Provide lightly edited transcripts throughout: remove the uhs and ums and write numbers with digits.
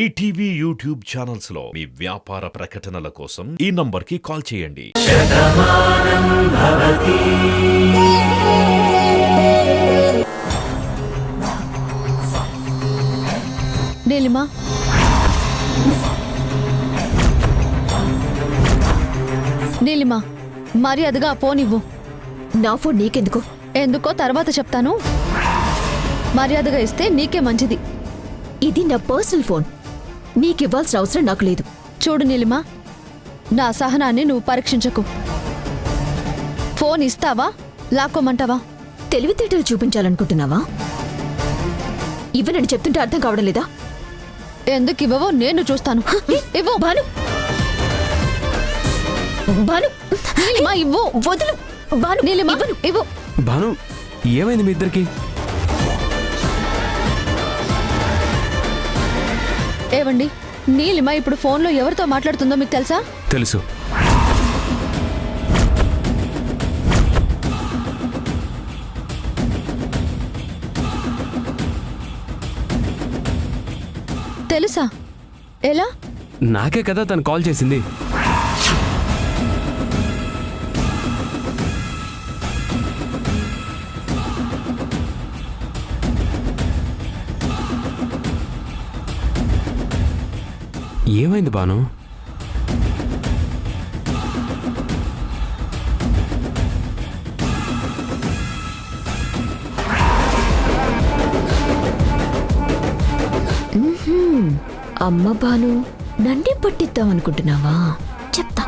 ETV YouTube channels లో మీ వ్యాపార ప్రకటనల కోసం ఈ నంబర్కి కాల్ చేయండి. నీలిమా, నీలిమా, మర్యాదగా ఆ ఫోన్ ఇవ్వు. నా ఫోన్ నీకెందుకు? ఎందుకో తర్వాత చెప్తాను. మర్యాదగా ఇస్తే నీకే మంచిది. ఇది నా పర్సనల్ ఫోన్. నీకివ్వాల్సిన అవసరం నాకు లేదు. చూడు నీలిమా, నా సహనాన్ని నువ్వు పరీక్షించకు. ఫోన్ ఇస్తావా లాక్కోమంటావా? తెలివితేటలు చూపించాలనుకుంటున్నావా? ఇవ్వనని చెప్తుంటే అర్థం కావడం లేదా? ఎందుకు ఇవ్వవో నేను చూస్తాను. ఇవ్వు. భాను, భాను, నీలిమా, ఇవ్వు. వదులు. భాను, నీలిమా, ఇవ్వను. ఇవ్వు. భాను, ఏమైంది మీ ఇద్దరికి? ఏవండి, నీలిమా ఇప్పుడు ఫోన్లో ఎవరితో మాట్లాడుతుందో మీకు తెలుసా? తెలుసు. తెలుసా? ఎలా? నాకే కదా తను కాల్ చేసింది. ఏమైంది భాను? అమ్మ భాను, నన్నే పట్టిద్దామనుకుంటున్నావా? చెప్తా.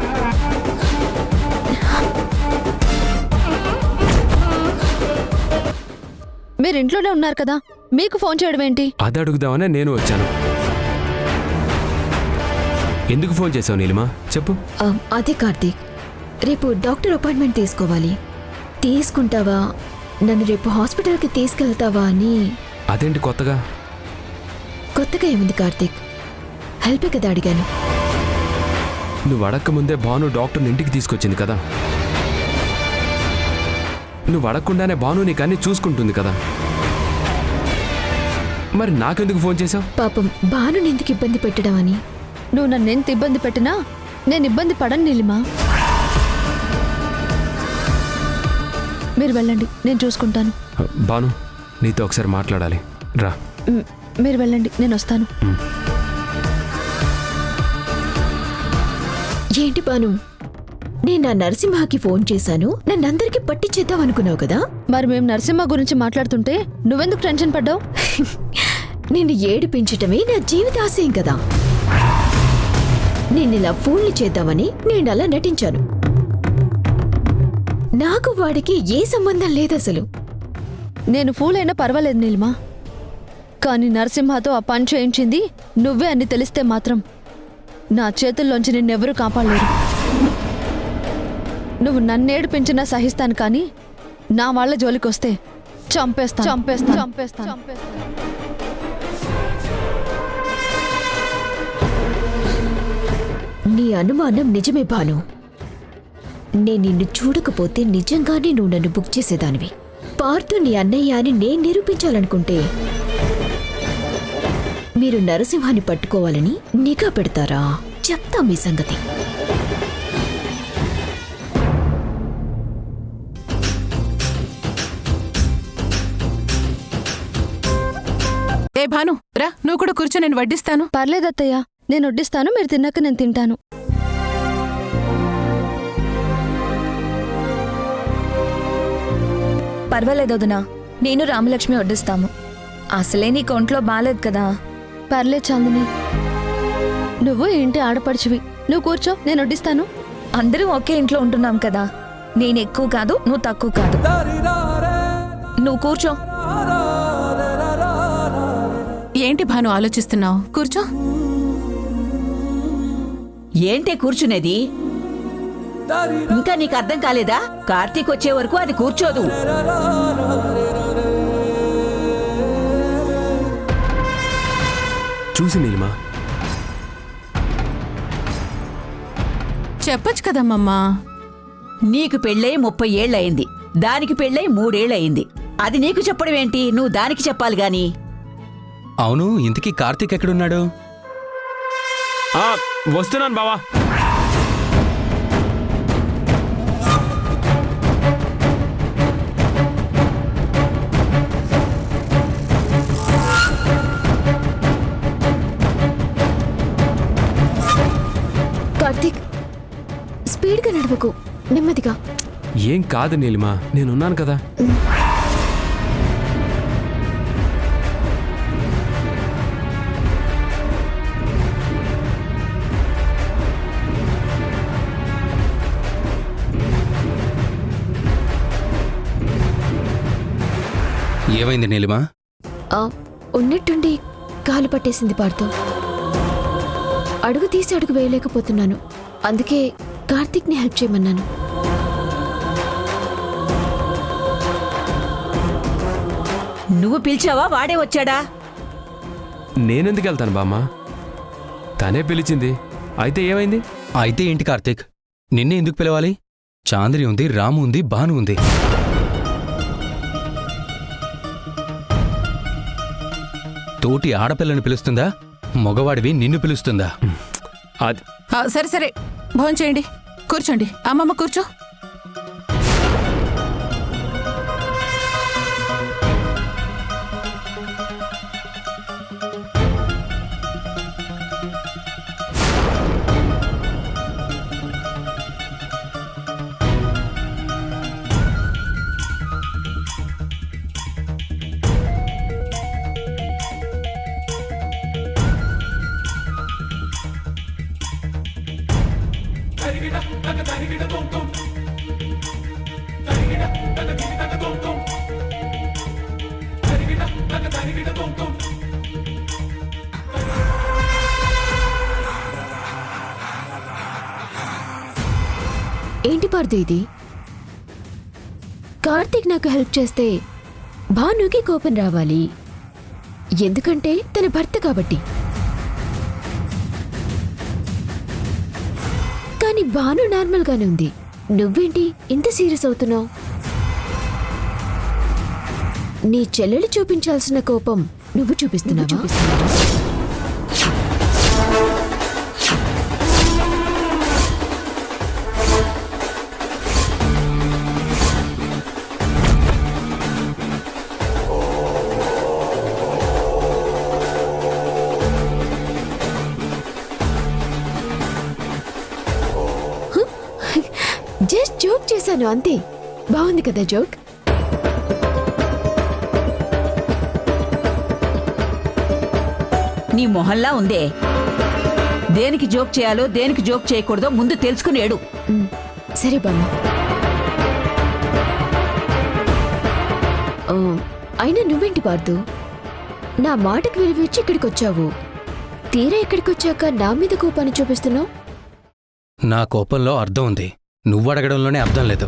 మీరు ఇంట్లోనే ఉన్నారు కదా, మీకు ఫోన్ చేయడం ఏంటి? అది అడుగుదామనే నేను వచ్చాను. ఎందుకు ఫోన్ చేసావు నీలిమా? చెప్పు. అదే కార్తీక్, రేపు డాక్టర్ అపాయింట్మెంట్ తీసుకోవాలి. తీసుకుంటావా? నన్ను రేపు హాస్పిటల్కి తీసుకెళ్తావా అని. అదేంటి కొత్తగా? కొత్తగా ఏముంది కార్తీక్, హెల్ప్ కదా అడిగాను. నువ్వు అడక్క ముందే భాను డాక్టర్ని ఇంటికి తీసుకొచ్చింది కదా. నువ్వు అడగకుండానే భాను నీకు అన్ని చూసుకుంటుంది కదా. మరి నాకెందుకు ఫోన్ చేసావు? పాపం భానుని ఎందుకు ఇబ్బంది పెట్టడం అని. నువ్వు నన్ను ఎంత ఇబ్బంది పెట్టినా నేను ఇబ్బంది పడను నీలిమా. మీరు వెళ్ళండి, నేను చూసుకుంటాను. భాను, నీతో ఒకసారి మాట్లాడాలి, రా. మీరు వెళ్ళండి, నేను వస్తాను. ఏంటి భాను, నేను నా నరసింహకి ఫోన్ చేశాను, నన్నందరికీ పట్టించేద్దాం అనుకున్నావు కదా. మరి మేము నరసింహ గురించి మాట్లాడుతుంటే నువ్వెందుకు టెన్షన్ పడ్డావు? నిన్ను ఏడిపించటమే నా జీవితాశయం కదా. నేనిలా ఫోన్లు చేద్దామని నేను అలా నటించాను. నాకు వాడికి ఏ సంబంధం లేదసలు. నేను ఫూల్ అయినా పర్వాలేదు నీలిమా, కానీ నరసింహతో ఆ పని చేయించింది నువ్వే అని తెలిస్తే మాత్రం నా చేతుల్లోంచి నిన్నెవరూ కాపాడలేరు. నువ్వు నన్నేడిపించినా సహిస్తాను, కానీ నా వాళ్ళ జోలికొస్తే చంపేస్తా చంపేస్తా చంపేస్తా చంపేస్తా. నీ అనుమానం నిజమే భాను. నేను నిన్ను చూడకపోతే నిజంగానే నువ్వు నన్ను బుక్ చేసేదానివి. పార్థు నీ అన్నయ్య అని నేను నిరూపించాలనుకుంటే మీరు నరసింహాన్ని పట్టుకోవాలని నిఘా పెడతారా? చెప్తా మీ సంగతి. ఏ భాను, రా, నువ్వు కూడా కూర్చో, నేను వడ్డిస్తాను. పర్లేదత్తయ్య, నేను వడ్డిస్తాను, మీరు తిన్నాక నేను తింటాను. పర్వాలేదు వదినా, నేను రామలక్ష్మి వడ్డిస్తాము. అసలే నీకు ఒంట్లో బాలేదు కదా. పర్లేదు చాందిని, నువ్వు ఏంటి ఆడపడిచివి. నువ్వు కూర్చో, నేను వడ్డిస్తాను. అందరూ ఒకే ఇంట్లో ఉంటున్నాం కదా. నేను ఎక్కువ కాదు, నువ్వు తక్కువ కాదు. నువ్వు కూర్చో. ఏంటి భాను ఆలోచిస్తున్నావు? కూర్చో. ఏంటే కూర్చునేది? ఇంకా నీకు అర్థం కాలేదా? కార్తీక్ వచ్చే వరకు అది కూర్చోదు. చూసి నీలిమా, చెప్పొచ్చు కదమ్మమ్మా. నీకు పెళ్ళై 30 ఏళ్లయింది, దానికి పెళ్ళై 3 ఏళ్లయింది. అది నీకు చెప్పడం ఏంటి? నువ్వు దానికి చెప్పాలి గాని. అవును, ఇంతకీ కార్తీక్ ఎక్కడున్నాడు? వస్తున్నాను బావా. కార్తీక్, స్పీడ్గా నడవకు, నెమ్మదిగా. ఏం కాదు నీలిమా, నేనున్నాను కదా. ఏమైంది నీలిమా? ఉన్నట్టుండి కాలు పట్టేసింది పార్థు. అడుగు తీసి అడుగు వేయలేకపోతున్నాను. అందుకే కార్తీక్ని హెల్ప్ చేయమన్నాను. నువ్వు పిలిచావా వాడే వచ్చాడా? నేనెందుకు వెళ్తాను బామ్మ, తనే పిలిచింది. అయితే ఏమైంది? అయితే ఏంటి కార్తీక్, నిన్నే ఎందుకు పిలవాలి? చాంద్రి ఉంది, రాము ఉంది, భాను ఉంది. తోటి ఆడపిల్లని పిలుస్తుందా, మగవాడివి నిన్ను పిలుస్తుందా? అది సరే సరే, భోంచేయండి, కూర్చోండి. అమ్మమ్మ కూర్చో. ఏంటి పార్థు ఇది? కార్తీక్ నాకు హెల్ప్ చేస్తే భానుకి కోపం రావాలి, ఎందుకంటే తన భర్త కాబట్టి. కానీ భాను నార్మల్ గానే ఉంది. నువ్వేంటి ఇంత సీరియస్ అవుతున్నావు? నీ చెల్లెలు చూపించాల్సిన కోపం నువ్వు చూపిస్తున్నావా? జస్ట్ జోక్ చేశాను అంతే. బాగుంది కదా జోక్? నీ మొహల్లా ఉందే. దేనికి జోక్ చేయాలో దేనికి జోక్ చేయకూడదో ముందు తెలుసుకునేడు. సరే బామ్మ. అయినా నువ్వేంటి పార్థు, నా మాటకు విలువిచ్చి ఇక్కడికి వచ్చావు. తీరా ఇక్కడికి వచ్చాక నా మీద కోపాన్ని చూపిస్తున్నావు. నా కోపంలో అర్థం ఉంది, నువ్వు అడగడంలోనే అర్థం లేదు.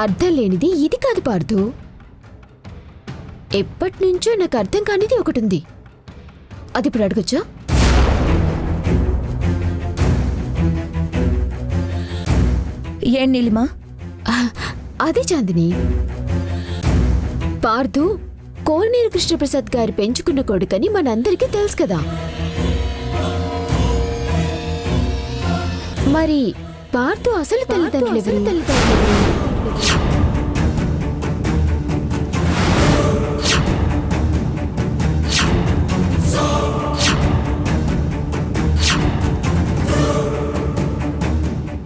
అర్థం లేనిది ఇది కాదు పార్థు. ఎప్పటినుంచో నాకు అర్థం కానిది ఒకటి ఉంది. అది ఇప్పుడు అడగొచ్చా? ఏం నీలిమా? అదే చాందిని, పార్థు కోనేరు కృష్ణప్రసాద్ గారు పెంచుకున్న కొడుకని మనందరికీ తెలుసు కదా. మరి పార్థు అసలు తల్లిదండ్రులు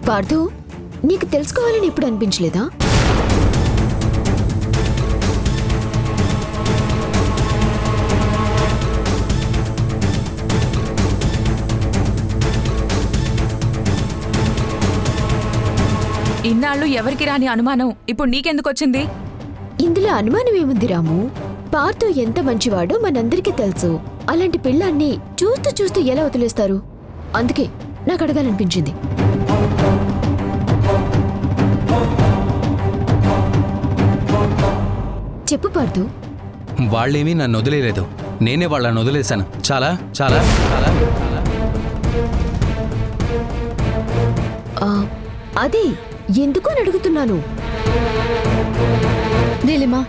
పార్థు, నీకు తెలుసుకోవాలని ఎప్పుడు అనిపించలేదా? ఇన్నాళ్ళు ఎవరికి రాని అనుమానం ఇప్పుడు నీకెందుకొచ్చింది? ఇందులో అనుమానం ఏముంది రాము? పార్థు ఎంత మంచివాడో మనందరికీ తెలుసు. అలాంటి పిల్లాన్ని చూస్తూ చూస్తూ ఎలా వదిలేస్తారు? అందుకే నాకు అడగాలనిపించింది. చెప్పు పార్థు. వాళ్ళేమీ నన్ను వదిలేలేదు, నేనే వాళ్ళని వదిలేశాను. చాలా చాలా చాలా అదే ఎందుకు అని అడుగుతున్నాను. నీలిమా,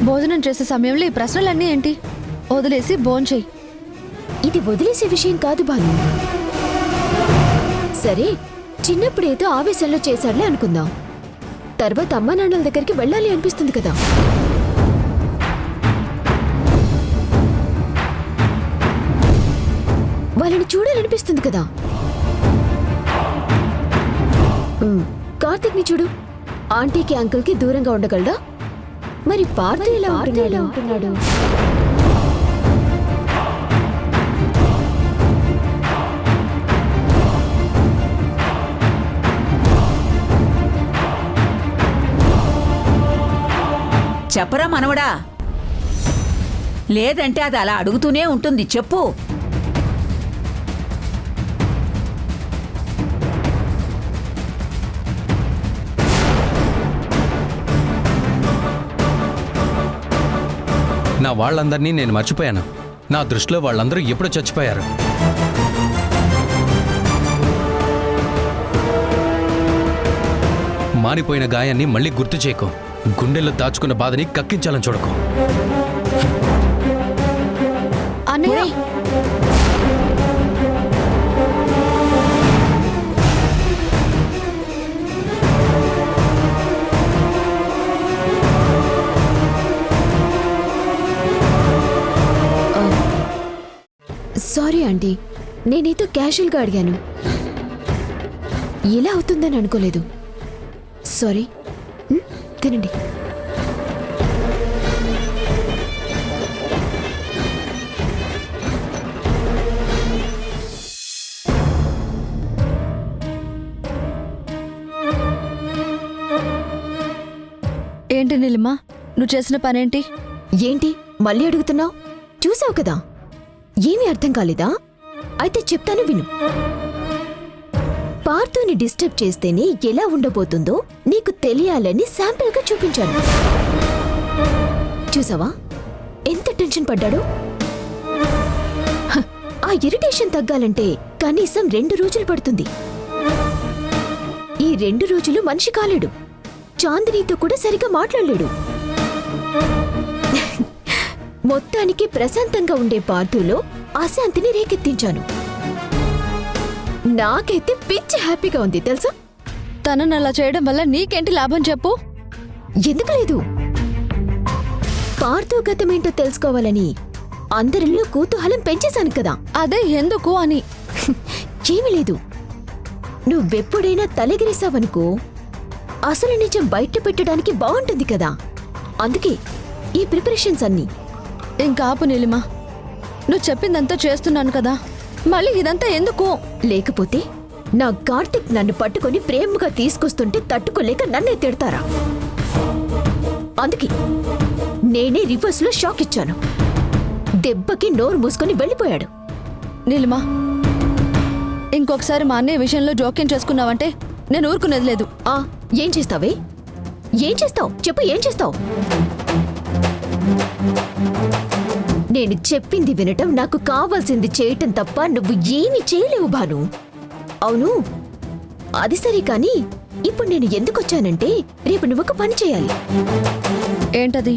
భోజనం చేసే సమయంలో ఈ ప్రశ్నలన్నీ ఏంటి? వదిలేసి భోంచెయ్యి. ఇది వదిలేసే విషయం కాదు భాను. సరే, చిన్నప్పుడేదో ఆవేశంలో చేశాడులే అనుకుందాం. తర్వాత అమ్మా నాన్నల దగ్గరికి వెళ్ళాలి అనిపిస్తుంది కదా. వాళ్ళని చూడాలనిపిస్తుంది కదా. కార్తిక్ని చూడు, ఆంటీకి అంకుల్కి దూరంగా ఉండగలడా? మరి పార్థు ఎలా ఉంటున్నాడు? చెప్పరా మనవడా, లేదంటే అది అలా అడుగుతూనే ఉంటుంది. చెప్పు. నా వాళ్ళందరినీ నేను మర్చిపోయాను. నా దృష్టిలో వాళ్ళందరూ ఎప్పుడో చచ్చిపోయారు. మారిపోయిన గాయాన్ని మళ్ళీ గుర్తు చేయకు. గుండెల్లో దాచుకున్న బాధని కక్కించాలని చూడకు. అన్నయ్య, సారీ ఆంటీ, నేనేదో క్యాషువల్గా అడిగాను. ఇలా అవుతుందని అనుకోలేదు. సారీ. తినండి. ఏంటి నీలిమా, నువ్వు చేసిన పనేంటి? ఏంటి మళ్ళీ అడుగుతున్నావు? చూసావు కదా, ఏమీ అర్థం కాలేదా? అయితే చెప్తాను విను. పార్థుని డిస్టర్బ్ చేస్తేనే ఎలా ఉండబోతుందో నీకు తెలియాలని శాంపిల్గా చూపించాను. చూసావా ఎంత టెన్షన్ పడ్డాడో? ఆ ఇరిటేషన్ తగ్గాలంటే కనీసం 2 రోజులు పడుతుంది. ఈ 2 రోజులు మనిషి కాలేడు. చాందినీతో కూడా సరిగా మాట్లాడలేడు. మొత్తానికి ప్రశాంతంగా ఉండే పార్థులో అశాంతిని రేకెత్తించాను. నాకైతే పిచ్చి హ్యాపీగా ఉంది తెలుసా. తనని అలా చేయడం వల్ల నీకేంటి లాభం చెప్పు? ఎందుకు లేదు, పార్థు గతమేంటో తెలుసుకోవాలని అందరిలో కుతూహలం పెంచేశాను కదా. అదే ఎందుకు అని. ఏమీ లేదు, నువ్వెప్పుడైనా తలెగిరేసావనుకో అసలు నిజం బయట పెట్టడానికి బాగుంటుంది కదా. అందుకే ఈ ప్రిపరేషన్స్ అన్నీ. ఇంకా ఆపు నీలిమా, నువ్వు చెప్పిందంతా చేస్తున్నాను కదా, మళ్ళీ ఇదంతా ఎందుకు? లేకపోతే నా కార్తిక్ నన్ను పట్టుకొని ప్రేమగా తీసుకొస్తుంటే తట్టుకోలేక నన్నే తిడతారా? అందుకే నేనే రివర్స్ లో షాక్ ఇచ్చాను. దెబ్బకి నోరు మూసుకొని వెళ్ళిపోయాడు. నీలిమా, ఇంకొకసారి మా అన్నయ్య విషయంలో జోక్యం చేసుకున్నావంటే నేను ఊరుకునేది లేదు. ఏం చేస్తావే? ఏం చేస్తావు చెప్పు, ఏం చేస్తావు? నేను చెప్పింది వినటం, నాకు కావాల్సింది చేయటం తప్ప నువ్వు ఏమీ చేయలేవు భాను. అవును, అది సరే కానీ ఇప్పుడు నేను ఎందుకొచ్చానంటే రేపు నువ్వు ఒక పని చేయాలి. ఏంటది?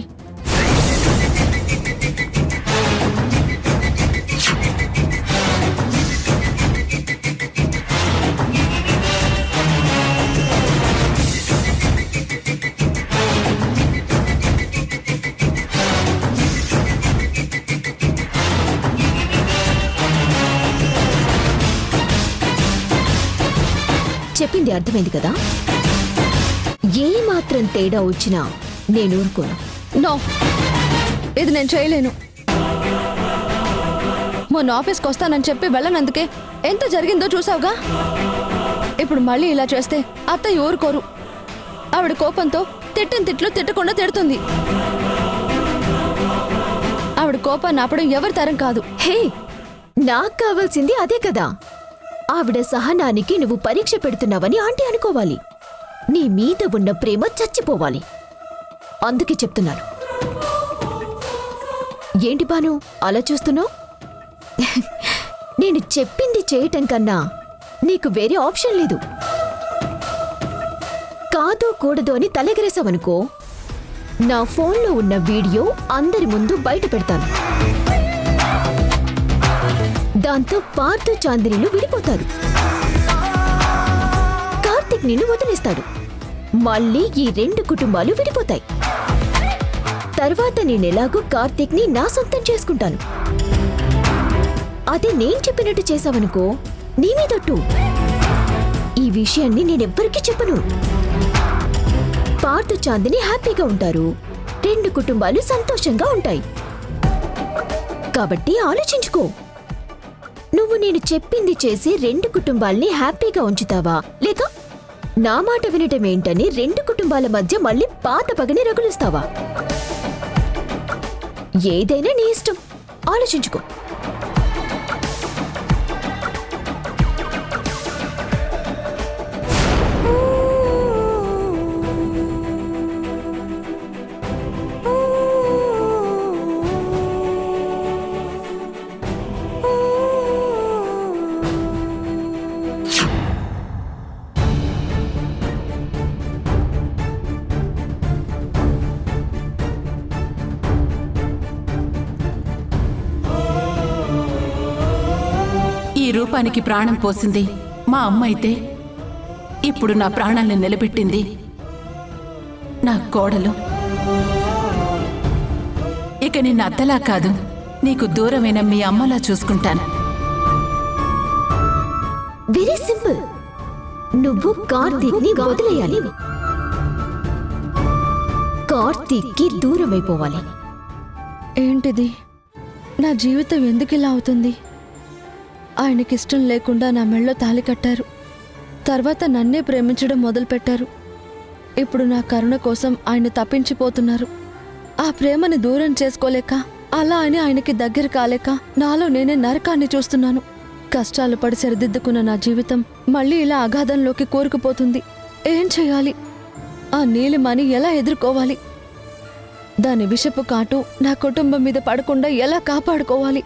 చెప్పింది అర్థమైంది కదా. ఏ మాత్రం తేడా వచ్చినా నేను ఊరుకోను. నో, ఇది నేను చేయలేను. మొన్న ఆఫీస్కి వస్తానని చెప్పి వెళ్ళనందుకే ఎంత జరిగిందో చూసావుగా. ఇప్పుడు మళ్ళీ ఇలా చేస్తే అత్తయ్య ఊరుకోరు. ఆవిడ కోపంతో తిట్టిన తిట్లు తిట్టకుండా తిడుతుంది. ఆవిడ కోపాన్ని ఆపడం ఎవరి తరం కాదు. హే, నాకు కావాల్సింది అదే కదా. ఆవిడ సహనానికి నువ్వు పరీక్ష పెడుతున్నావని ఆంటీ అనుకోవాలి. నీ మీద ఉన్న ప్రేమ చచ్చిపోవాలి. అందుకే చెప్తున్నాను. ఏంటి బాను అలా చూస్తున్నావు? నేను చెప్పింది చేయటం కన్నా నీకు వేరే ఆప్షన్ లేదు. కాదు కూడదు అని తలెగరేసావనుకో నా ఫోన్లో ఉన్న వీడియో అందరి ముందు బయట పెడతాను. దాంతో పార్థు చాందినిలు విడిపోతారు. కార్తిక్ నిన్ను వదిలేస్తాడు. మళ్ళీ ఈ 2 కుటుంబాలు విడిపోతాయి. తర్వాత నేనెలాగూ కార్తిక్ ని నా సొంతం చేసుకుంటాను. అదే నేను చెప్పినట్టు చేశావనుకో, నీ మీదట్టు. ఈ విషయాన్ని నేనెవ్వరికీ చెప్పను. పార్థు చాందిని హ్యాపీగా ఉంటారు. 2 కుటుంబాలు సంతోషంగా ఉంటాయి. కాబట్టి ఆలోచించుకో. నువ్వు నేను చెప్పింది చేసి 2 కుటుంబాల్ని హ్యాపీగా ఉంచుతావా, లేక నా మాట వినటం ఏంటని 2 కుటుంబాల మధ్య మళ్ళీ పాత పగని రగులుస్తావా? ఏదైనా నీ ఇష్టం. ఆలోచించుకో. ఈ రూపానికి ప్రాణం పోసింది మా అమ్మ అయితే ఇప్పుడు నా ప్రాణాల్ని నిలబెట్టింది నా కోడలు. ఇక నిన్ను అత్తలా కాదు, నీకు దూరమైన మీ అమ్మలా చూసుకుంటాను. Very simple. నువ్వు కార్తీక్ ని వదిలేయాలి. కార్తీక్ కి దూరమైపోవాలి. ఏంటిది? నా జీవితం ఎందుకు ఇలా అవుతుంది? ఆయనకిష్టం లేకుండా నా మెళ్ళో తాళి కట్టారు. తర్వాత నన్నే ప్రేమించడం మొదలుపెట్టారు. ఇప్పుడు నా కరుణ కోసం ఆయన తప్పించిపోతున్నారు. ఆ ప్రేమని దూరం చేసుకోలేక, అలా అని ఆయనకి దగ్గర కాలేక నాలో నేనే నరకాన్ని చూస్తున్నాను. కష్టాలు పడి సరిదిద్దుకున్న నా జీవితం మళ్ళీ ఇలా అగాధంలోకి కూరుకుపోతుంది. ఏం చేయాలి? ఆ నీలిమని ఎలా ఎదుర్కోవాలి? దాని విషపు కాటు నా కుటుంబం మీద పడకుండా ఎలా కాపాడుకోవాలి?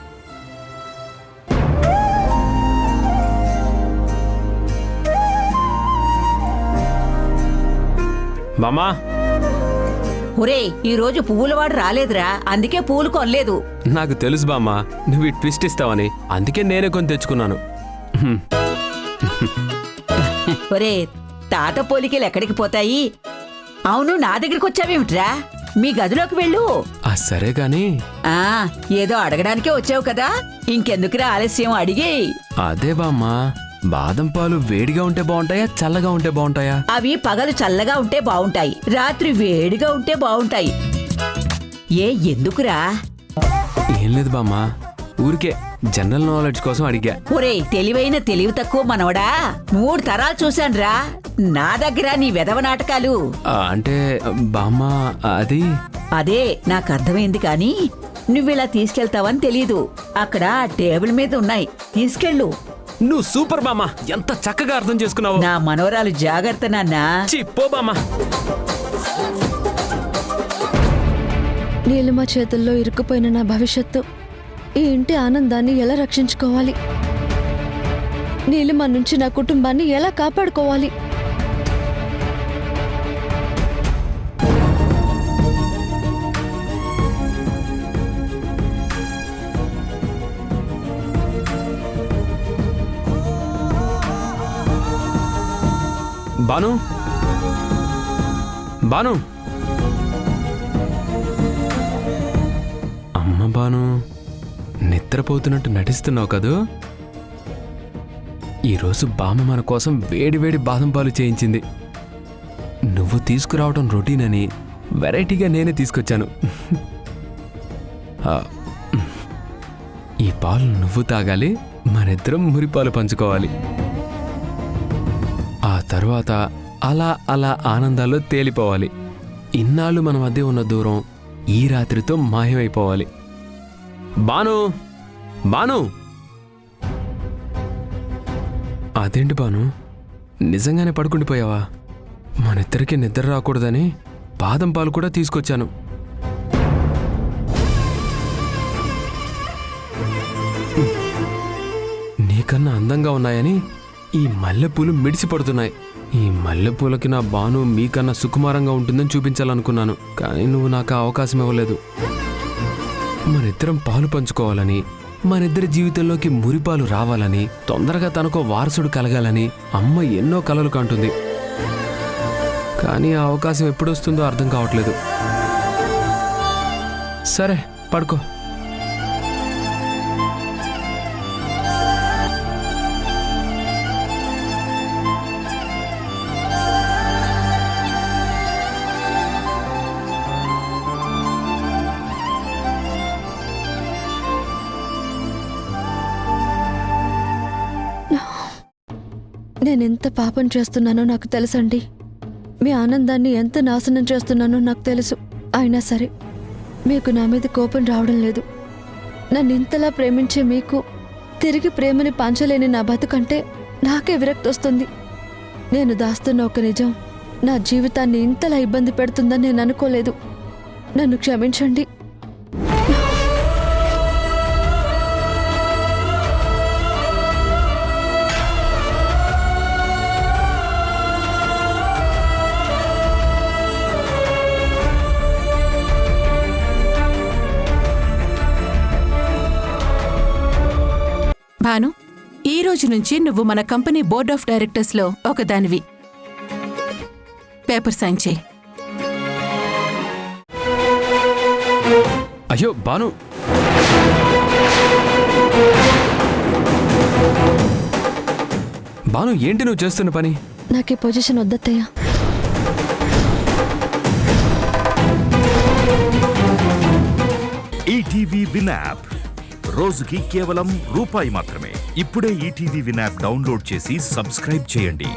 బామ్మా, ఒరే, ఈ రోజు పువ్వులవాడు రాలేదురా, అందుకే పూలు కొనలేదు. నాకు తెలుసు బామ్మా నువ్వు ఈ ట్విస్ట్ ఇస్తావని, అందుకే నేనే కొని తెచ్చుకున్నాను. ఒరే, తాత పోలికలు ఎక్కడికి పోతాయి? అవును, నా దగ్గరికి వచ్చావేమిట్రా? మీ గదిలోకి వెళ్ళు. సరే గాని ఆ ఏదో అడగడానికే వచ్చావు కదా, ఇంకెందుకురా ఆలస్యం, అడిగి. అదే బామ్మా, బాదం పాలు వేడిగా ఉంటే బాగుంటాయా, చల్లగా ఉంటే బాగుంటాయా? అవి పగలు చల్లగా ఉంటే బావుంటాయి, రాత్రి వేడిగా ఉంటే బావుంటాయి. ఎందుకురా? ఏం లేదు బామ్మా, ఊరికే జనరల్ నాలెడ్జ్ కోసం అడిగా. ఒరే, తెలివైన తెలివి తక్కువ మనవడా, 3 తరాలు చూశాన్రా నా దగ్గర నీ వెధవ నాటకాలు. అంటే బామ్మా, అది అదే నాకు అర్థమైంది, కానీ నువ్విలా తీసుకెళ్తావని తెలీదు. అక్కడ టేబుల్ మీద ఉన్నాయి, తీసుకెళ్ళు. నువ్వు సూపర్ బామ్మా, ఎంత చక్కగా అర్థం చేసుకున్నావు. నా మనవరాలు జాగ్రత్త నాన్నా. పో బామ్మా. నీలిమ చేతుల్లో ఇరుక్కుపోయిన నా భవిష్యత్తు, ఈ ఇంటి ఆనందాన్ని ఎలా రక్షించుకోవాలి? నీలిమ నుంచి నా కుటుంబాన్ని ఎలా కాపాడుకోవాలి? బాను, బాను, అమ్మ బాను, నిద్రపోతున్నట్టు నటిస్తున్నావు కదూ? ఈరోజు బామ్మ మన కోసం వేడి వేడి బాదం పాలు చేయించింది. నువ్వు తీసుకురావడం రొటీన్ అని వెరైటీగా నేనే తీసుకొచ్చాను. ఈ పాలు నువ్వు తాగాలి, మనిద్దరం మురిపాలు పంచుకోవాలి. ఆ తర్వాత అలా అలా ఆనందాల్లో తేలిపోవాలి. ఇన్నాళ్ళు మన మధ్య ఉన్న దూరం ఈ రాత్రితో మాయమైపోవాలి. బాను, బాను. అదేంటి బాను, నిజంగానే పడుకుండిపోయావా? మనిద్దరికీ నిద్ర రాకూడదని బాదం పాలు కూడా తీసుకొచ్చాను. నీకన్నా అందంగా ఉన్నాయని ఈ మల్లెపూలు మిడిసి పడుతున్నాయి. ఈ మల్లెపూలకి నా బాను మీకన్నా సుకుమారంగా ఉంటుందని చూపించాలనుకున్నాను, కానీ నువ్వు నాకు ఆ అవకాశం ఇవ్వలేదు. మనిద్దరం పాలు పంచుకోవాలని, మనిద్దరి జీవితంలోకి మురిపాలు రావాలని, తొందరగా తనకో వారసుడు కలగాలని అమ్మ ఎన్నో కలలు కంటుంది. కానీ ఆ అవకాశం ఎప్పుడొస్తుందో అర్థం కావట్లేదు. సరే, పడుకో. నేనెంత పాపం చేస్తున్నానో నాకు తెలుసండి. మీ ఆనందాన్ని ఎంత నాశనం చేస్తున్నానో నాకు తెలుసు. అయినా సరే మీకు నా మీద కోపం రావడం లేదు. నన్ను ఇంతలా ప్రేమించే మీకు తిరిగి ప్రేమని పంచలేని నా బతుకంటే నాకే విరక్తి వస్తుంది. నేను దాస్తున్న ఒక నిజం నా జీవితాన్ని ఇంతలా ఇబ్బంది పెడుతుందని నేను అనుకోలేదు. నన్ను క్షమించండి. భాను, ఈ రోజు నుంచి నువ్వు మన కంపెనీ బోర్డ్ ఆఫ్ డైరెక్టర్స్లో ఒకదానివి. పేపర్ సైన్ చేయి. అయ్యో బాను, బాను ఏంటి నువ్వు చేస్తున్న పని? నాకు ఈ పొజిషన్ వద్దత్తయ్యా. ఈటీవీ విన్ యాప్ రోజుకి కేవలం రూపాయి మాత్రమే. ఇప్పుడే ఈటీవీ విన్ యాప్ డౌన్లోడ్ చేసి సబ్స్క్రైబ్ చేయండి.